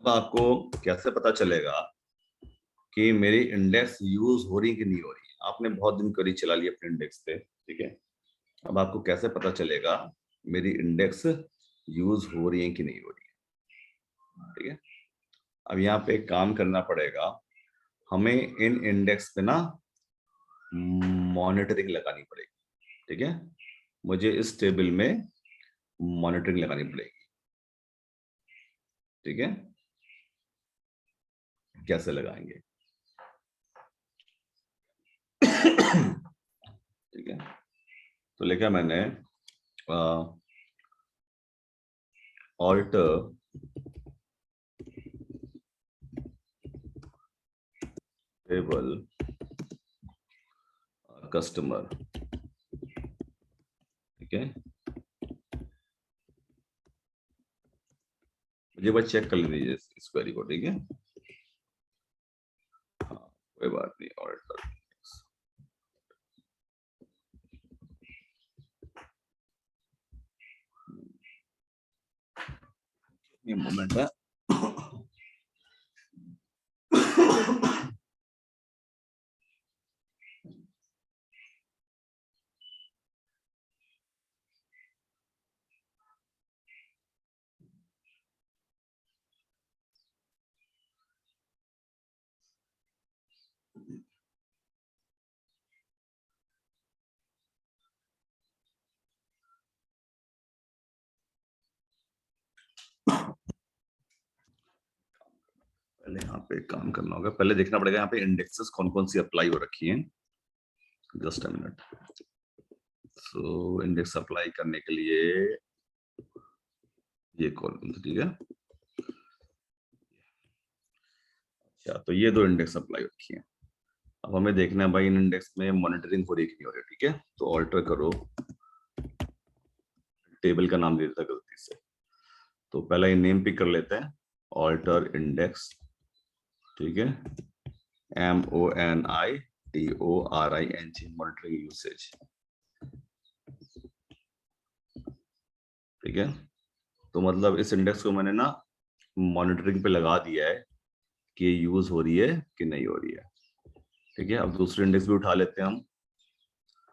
अब आपको कैसे पता चलेगा कि मेरी इंडेक्स यूज हो रही कि नहीं हो रही है। आपने बहुत दिन क्वेरी चला ली अपने इंडेक्स पे, ठीक है। अब आपको कैसे पता चलेगा मेरी इंडेक्स यूज हो रही है कि नहीं हो रही है, ठीक है। अब यहाँ पे एक काम करना पड़ेगा, हमें इन इंडेक्स पे ना मॉनिटरिंग लगानी पड़ेगी, ठीक है। मुझे इस टेबल में मॉनिटरिंग लगानी पड़ेगी, ठीक है। कैसे लगाएंगे, ठीक है। तो लिखा मैंने alter table customer, ठीक है, मुझे बस चेक कर लीजिए इस क्वेरी को, ठीक है, हाँ कोई बात नहीं, ऑल्टर ये मोमेंट है। पहले यहाँ पे काम करना होगा, पहले देखना पड़ेगा यहाँ पे इंडेक्सेस कौन कौन सी अप्लाई हो रखी हैं। Just a minute. So index apply करने के लिए ये कॉलम, ठीक है, अच्छा तो ये दो इंडेक्स अप्लाई हो रखी हैं। अब हमें देखना है भाई इन इंडेक्स में मॉनिटरिंग हो रही कि नहीं हो रही, ठीक है, तो ऑल्टर करो, टेबल का नाम दे देता गलती से, तो पहला ये नेम पिक कर लेते हैं, ऑल्टर इंडेक्स, ठीक है, MONITORING, मॉनिटरिंग यूसेज, ठीक है, तो मतलब इस इंडेक्स को मैंने ना मॉनिटरिंग पे लगा दिया है कि यूज हो रही है कि नहीं हो रही है, ठीक है। अब दूसरे इंडेक्स भी उठा लेते हैं हम,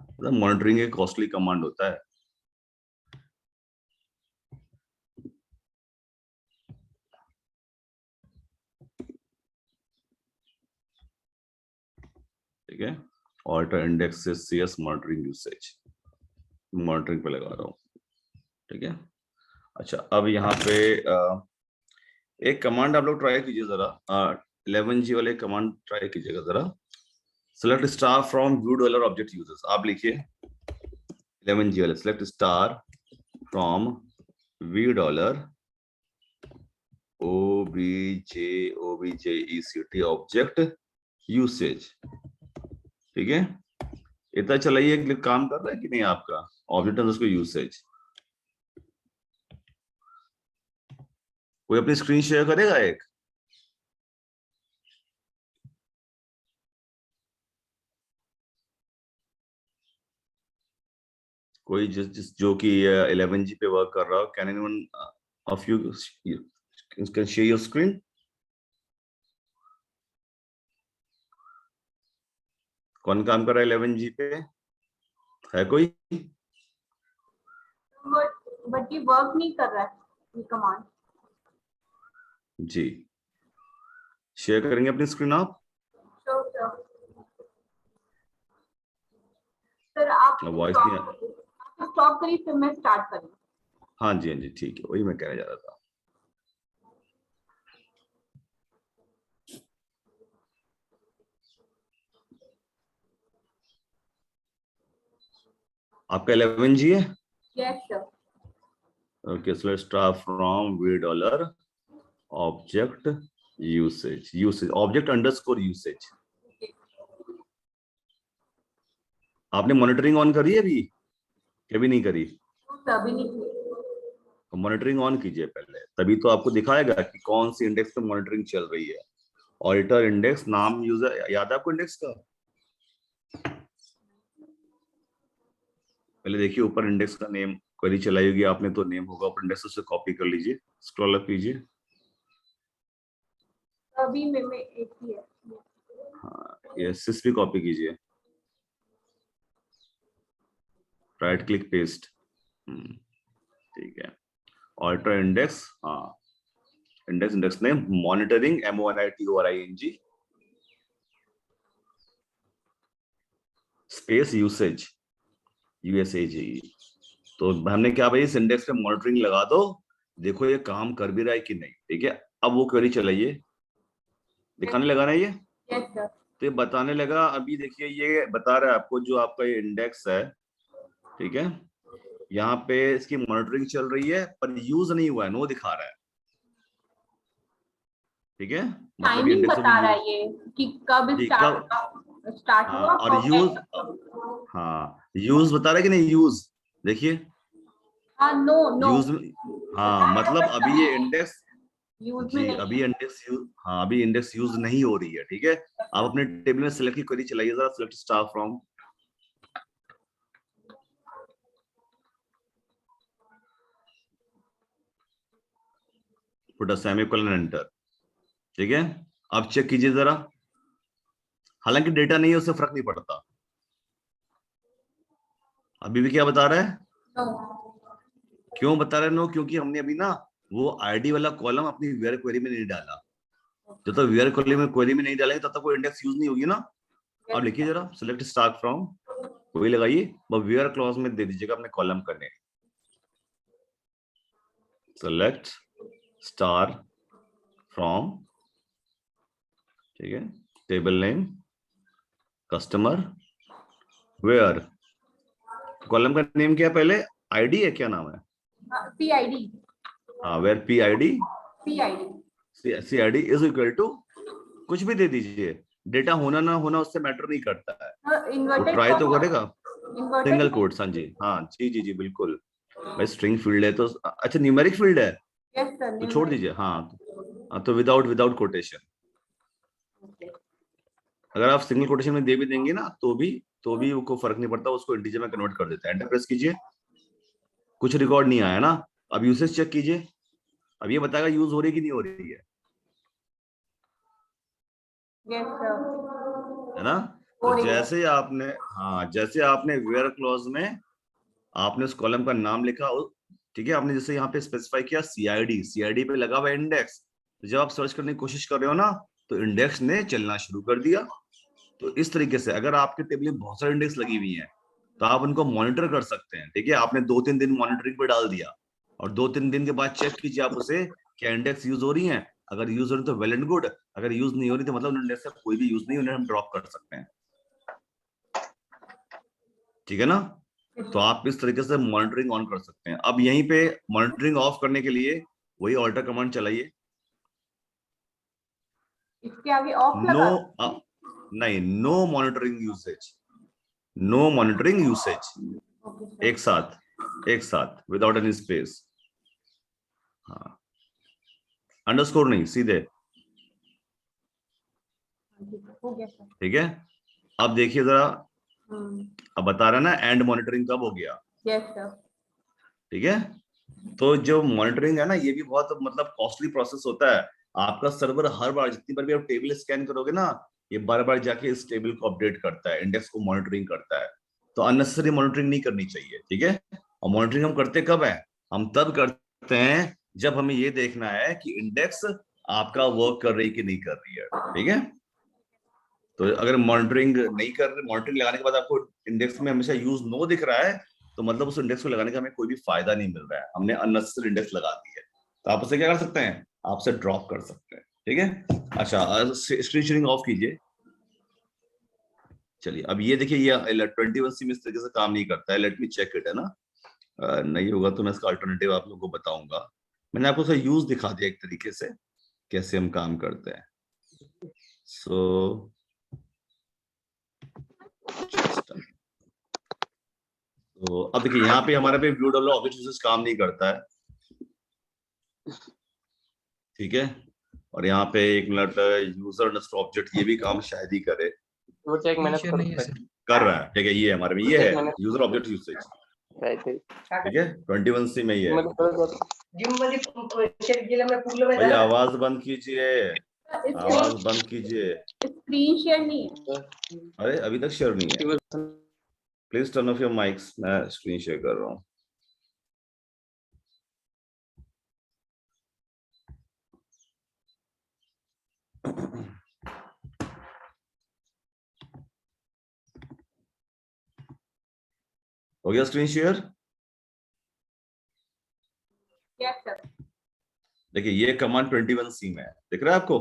मतलब मॉनिटरिंग एक कॉस्टली कमांड होता है, ठीक है, ऑल्टर इंडेक्स से CS मॉनिटरिंग यूसेज, मॉनिटरिंग पे लगा रहा हूँ, ठीक है। अच्छा अब यहाँ पे एक कमांड आप लोग ट्राई कीजिए जरा, 11G वाले कमांड ट्राई कीजिएगा जरा, select star from view dollar object users, आप लिखिए 11G वाले, select star from view dollar OBJECT object usage, ठीक है, इतना चलाइए, काम कर रहा है कि नहीं आपका ऑब्जेक्ट उसको यूसेज। कोई अपनी स्क्रीन शेयर करेगा एक, कोई जो कि 11G पे वर्क कर रहा हो, can anyone of you can share your screen? कौन काम कर रहा है 11G पे, है कोई? बट ये वर्क नहीं कर रहा है ये कमांड। जी शेयर करेंगे अपनी स्क्रीन आप? सर आप वॉइस नहीं आ, स्टॉप करिए फिर मैं स्टार्ट करूँ। हाँ जी हाँ जी ठीक है, वही मैं कहने जा रहा था। आपका 11G है? Yes sir. Okay, so let's start from V dollar object usage object underscore usage. आपने मॉनिटरिंग ऑन करी है अभी, कभी नहीं करी? अभी नहीं। मॉनिटरिंग ऑन कीजिए पहले, तभी तो आपको दिखाएगा कि कौन सी इंडेक्स पे मॉनिटरिंग चल रही है। ऑल्टर इंडेक्स, नाम यूजर याद है आपको इंडेक्स का? पहले देखिए ऊपर इंडेक्स का नेम, क्वेरी चलाई होगी आपने तो नेम होगा ऊपर इंडेक्स से, कॉपी कर लीजिए, स्क्रॉल अप कीजिए। अभी में एक ही है। हाँ ये सिस भी कॉपी कीजिए, राइट क्लिक पेस्ट, ठीक है, ऑल्टर इंडेक्स, हाँ index name monitoring MONITORING space usage USAGE। तो हमने क्या भाई इस इंडेक्स पे मॉनिटरिंग लगा दो, देखो ये काम कर भी रहा है कि नहीं, ठीक है। अब वो क्वेरी चलाइए, दिखाने लगा ना ये, यस सर। तो ये बताने लगा, अभी देखिए ये बता रहा है आपको जो आपका ये इंडेक्स है, ठीक है, यहाँ पे इसकी मॉनिटरिंग चल रही है पर यूज नहीं हुआ है, नो दिखा रहा है। ठीक है, मतलब ये टाइमिंग इंडेक्स बता रहा है ये कि कब जी, स्टार्ट हाँ, हुआ, और कब यूज, end। हाँ यूज बता रहा है कि नहीं, यूज देखिए हाँ, नो नो यूज, हाँ मतलब अभी ये इंडेक्स यूज में जी, नहीं अभी है। इंडेक्स यूज, हाँ अभी इंडेक्स यूज नहीं हो रही है। ठीक है, आप अपने टेबल में सिलेक्ट की क्वेरी चलाइए जरा, select star from, put a semicolon, enter. ठीक है, अब चेक कीजिए जरा, हालांकि डेटा नहीं है उससे फर्क नहीं पड़ता। अभी भी क्या बता रहा है, नो, क्यों बता रहा है नो, क्योंकि हमने अभी ना वो आईडी वाला कॉलम अपनी वेयर क्वेरी में नहीं डाला। जब तक वेयर क्वेरी में नहीं डालेंगे तब तक वो इंडेक्स यूज नहीं होगी ना। अब लिखिए जरा, सिलेक्ट स्टार फ्रॉम, वही लगाइए, बस वेयर क्लॉज में दे दीजिएगा अपने कॉलम का नेम, सेलेक्ट स्टार फ्रॉम, ठीक है, table name, customer, where, column का नेम क्या है पहले, आईडी है, क्या नाम है, पीआईडी, हाँ where P I D, PID, C I D is equal to, कुछ भी दे दीजिए, डेटा होना ना होना उससे मैटर नहीं करता है, वो इन्वर्टेड ट्राई तो करेगा। Single inverted. कोट्स, हाँ जी, हाँ जी जी जी बिल्कुल, भाई स्ट्रिंग फील्ड है तो अच्छा, न्यूमेरिक फील्ड है यस सर, तो छोड़ दीजिए, हाँ तो विदाउट कोटेशन, अगर आप सिंगल कोटेशन में दे भी देंगे ना तो भी उसको फर्क नहीं पड़ता, उसको इंटीजर में कन्वर्ट कर देता है। एंटर प्रेस कीजिए, कुछ रिकॉर्ड नहीं आया ना। अब यूसेज चेक कीजिए, अब ये बताएगा यूज हो रही है कि नहीं हो रही है, यस सर, है ना। हो तो रही है। जैसे आपने, हाँ जैसे आपने वेयर क्लॉज में आपने उस कॉलम का नाम लिखा, ठीक है, आपने जैसे यहाँ पे स्पेसिफाई किया सीआईडी, सीआईडी पे लगा हुआ इंडेक्स, तो जब आप सर्च करने की कोशिश कर रहे हो ना तो इंडेक्स ने चलना शुरू कर दिया। तो इस तरीके से अगर आपके टेबल में बहुत सारे इंडेक्स लगी हुई हैं तो आप उनको मॉनिटर कर सकते हैं। ठीक है, आपने 2-3 दिन मॉनिटरिंग पे डाल दिया और 2-3 दिन के बाद चेक कीजिए आप उसे, क्या इंडेक्स यूज हो रही है, अगर यूज हो रही तो वेल एंड गुड, अगर यूज नहीं हो रही तो मतलब इंडेक्स का कोई भी यूज नहीं, उन्हें हम ड्रॉप कर सकते हैं। ठीक है ना, तो आप इस तरीके से मॉनिटरिंग ऑन कर सकते हैं। अब यहीं पे मॉनिटरिंग ऑफ करने के लिए वही ऑल्टर कमांड चलाइए, इसके आगे ऑफ नो, लगा। नहीं, no monitoring usage, no monitoring usage, एक साथ विदाउट एनी स्पेस, हाँ अंडरस्कोर नहीं, सीधे। हो गया सर। ठीक है, अब देखिए जरा, अब बता रहा है ना एंड मॉनिटरिंग कब हो गया। Yes sir. ठीक है, तो जो मॉनिटरिंग है ना ये भी बहुत मतलब कॉस्टली प्रोसेस होता है। आपका सर्वर हर बार जितनी बार भी आप टेबल स्कैन करोगे ना, ये बार बार जाके इस टेबल को अपडेट करता है, इंडेक्स को मॉनिटरिंग करता है, तो अननेसेसरी मॉनिटरिंग नहीं करनी चाहिए। ठीक है, और मॉनिटरिंग हम करते कब है, हम तब करते हैं जब हमें ये देखना है कि इंडेक्स आपका वर्क कर रही कि नहीं कर रही है। ठीक है, तो अगर मॉनिटरिंग नहीं कर रहे, मॉनिटरिंग लगाने के बाद आपको इंडेक्स में हमेशा यूज नो दिख रहा है, तो मतलब उस इंडेक्स को लगाने का हमें कोई भी फायदा नहीं मिल रहा है, हमने अननेसेसरी इंडेक्स लगा दी है। तो आप उसे क्या कर सकते हैं, आपसे ड्रॉप कर सकते हैं। ठीक है, अच्छा स्क्रीन शेयरिंग ऑफ कीजिए। चलिए अब ये देखिए, ये 21C में इस तरीके से काम नहीं करता है, लेट मी चेक इट, है ना। नहीं होगा तो मैं इसका अल्टरनेटिव आप लोगों को बताऊंगा। मैंने आपको उसका यूज दिखा दिया एक तरीके से, कैसे हम काम करते हैं। सो तो अब देखिए यहाँ पे हमारे पे व्यू डेवलप ऑब्जेक्ट यूसेज काम नहीं करता है। ठीक है, और यहाँ पे 1 मिनट यूजर अंडरस्कोर ऑब्जेक्ट, ये भी काम शायद ही करे, वो चेक मैंने Issue नहीं है सर। कर रहा है। ठीक है, ये है हमारे में, ये है मैंने यूजर ऑब्जेक्ट यूसेज। राइट ठीक है, 21C में ये है। जिम मध्ये शेअर केलं मैं पूर्ण भाई आवाज बंद कीजिए, आवाज बंद कीजिए। स्क्रीन शेयर नहीं है। अरे अभी तक शेयर नहीं है, please turn off your mics, मैं स्क्रीन शेयर कर रहा हूँ। हो गया स्क्रीन शेयर। Yes sir. देखिए ये कमांड 21C में है, दिख रहा है आपको।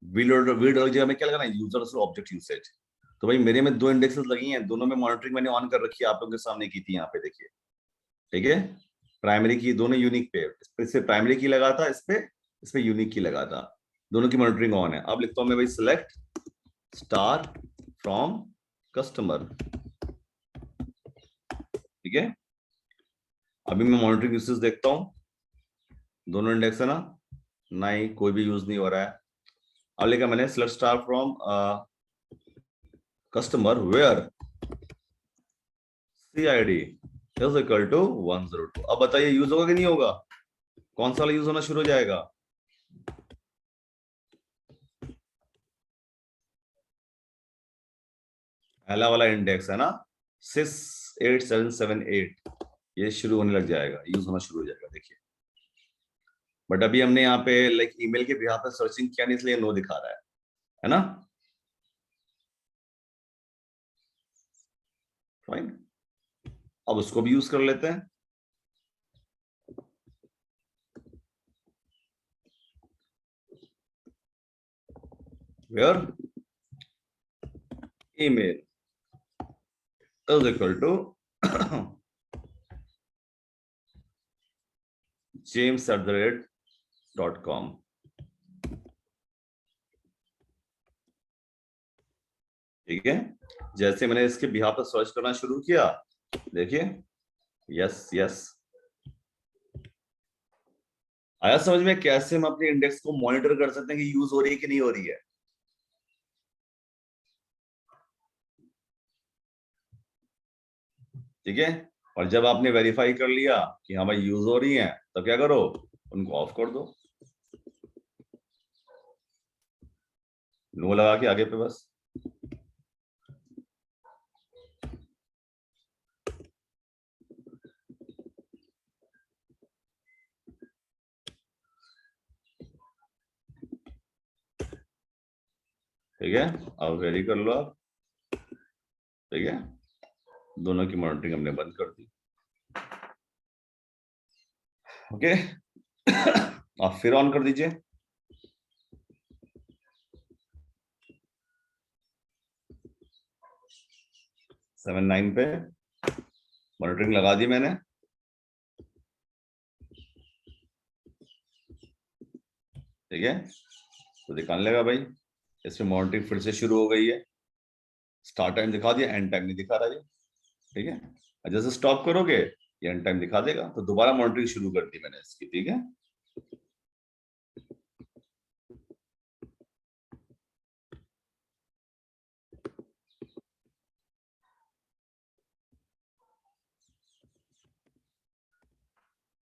वीडियो जगह में क्या लगाना है, यूजर ऑब्जेक्ट यूसेज। तो भाई मेरे में 2 इंडेक्सेस लगी हैं, दोनों में मॉनिटरिंग मैंने ऑन कर रखी है, आप लोगों के सामने की थी यहाँ पे देखिए, ठीक है। प्राइमरी की दोनों यूनिक पे, इस पे प्राइमरी की लगा था, इस पे यूनिक की लगा था, दोनों की मॉनिटरिंग ऑन है। अब लिखता हूं मैं भाई सिलेक्ट स्टार फ्रॉम कस्टमर, ठीक है। अभी मैं मॉनिटरिंग यूसेज देखता हूं, दोनों इंडेक्स है ना, नहीं कोई भी यूज नहीं हो रहा है। अब लिखा मैंने select star from customer where CID is equal to 102। अब बताइए यूज होगा कि नहीं होगा, कौन सा वाला यूज होना शुरू हो जाएगा? पहला वाला इंडेक्स है ना 68778, ये शुरू होने लग जाएगा, यूज होना शुरू हो जाएगा देखिए। बट अभी हमने यहाँ पे लाइक ईमेल के बिहाफ पे सर्चिंग किया नहीं, इसलिए नो दिखा रहा है ना। फाइन, अब उसको भी यूज कर लेते हैं। Where email is equal to james@.com, ठीक है। जैसे मैंने इसके बिहाफ पर सर्च करना शुरू किया, देखिए यस यस आया समझ में कैसे हम अपने इंडेक्स को मॉनिटर कर सकते हैं कि यूज हो रही है कि नहीं हो रही है। ठीक है, और जब आपने वेरीफाई कर लिया कि हाँ भाई यूज हो रही है, तो क्या करो, उनको ऑफ कर दो, नो लगा के आगे पे बस। ठीक है, अब वेरी कर लो आप, ठीक है। दोनों की मॉनिटरिंग हमने बंद कर दी, ओके। आप फिर ऑन कर दीजिए, सेवन 9 पे मॉनिटरिंग लगा दी मैंने, ठीक है। तो दिखाने लगा भाई इसमें मॉनिटरिंग फिर से शुरू हो गई है, स्टार्ट टाइम दिखा दिया, एंड टाइम नहीं दिखा रहा है, ठीक है। जैसे स्टॉप करोगे ये एंड टाइम दिखा देगा, तो दोबारा मॉनिटरिंग शुरू कर दी मैंने इसकी, ठीक है।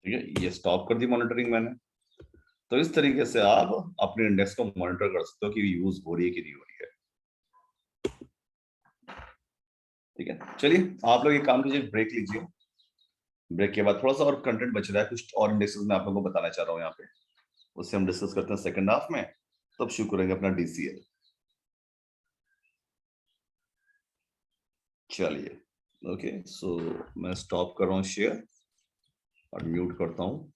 ठीक है, ये स्टॉप कर दी मॉनिटरिंग मैंने। तो इस तरीके से आप अपने इंडेक्स को मॉनिटर कर सकते हो कि यूज हो रही है कि नहीं हो रही है, ठीक है। चलिए आप लोग ये काम कीजिए, ब्रेक लीजिए, ब्रेक के बाद थोड़ा सा और कंटेंट बच रहा है, कुछ और इंडेक्सेस मैं आप लोगों को बताना चाह रहा हूँ यहाँ पे, उससे हम डिस्कस करते हैं सेकंड हाफ में, तब शुरू करेंगे अपना DCL। चलिए ओके, सो मैं स्टॉप कर रहा हूँ शेयर और म्यूट करता हूँ।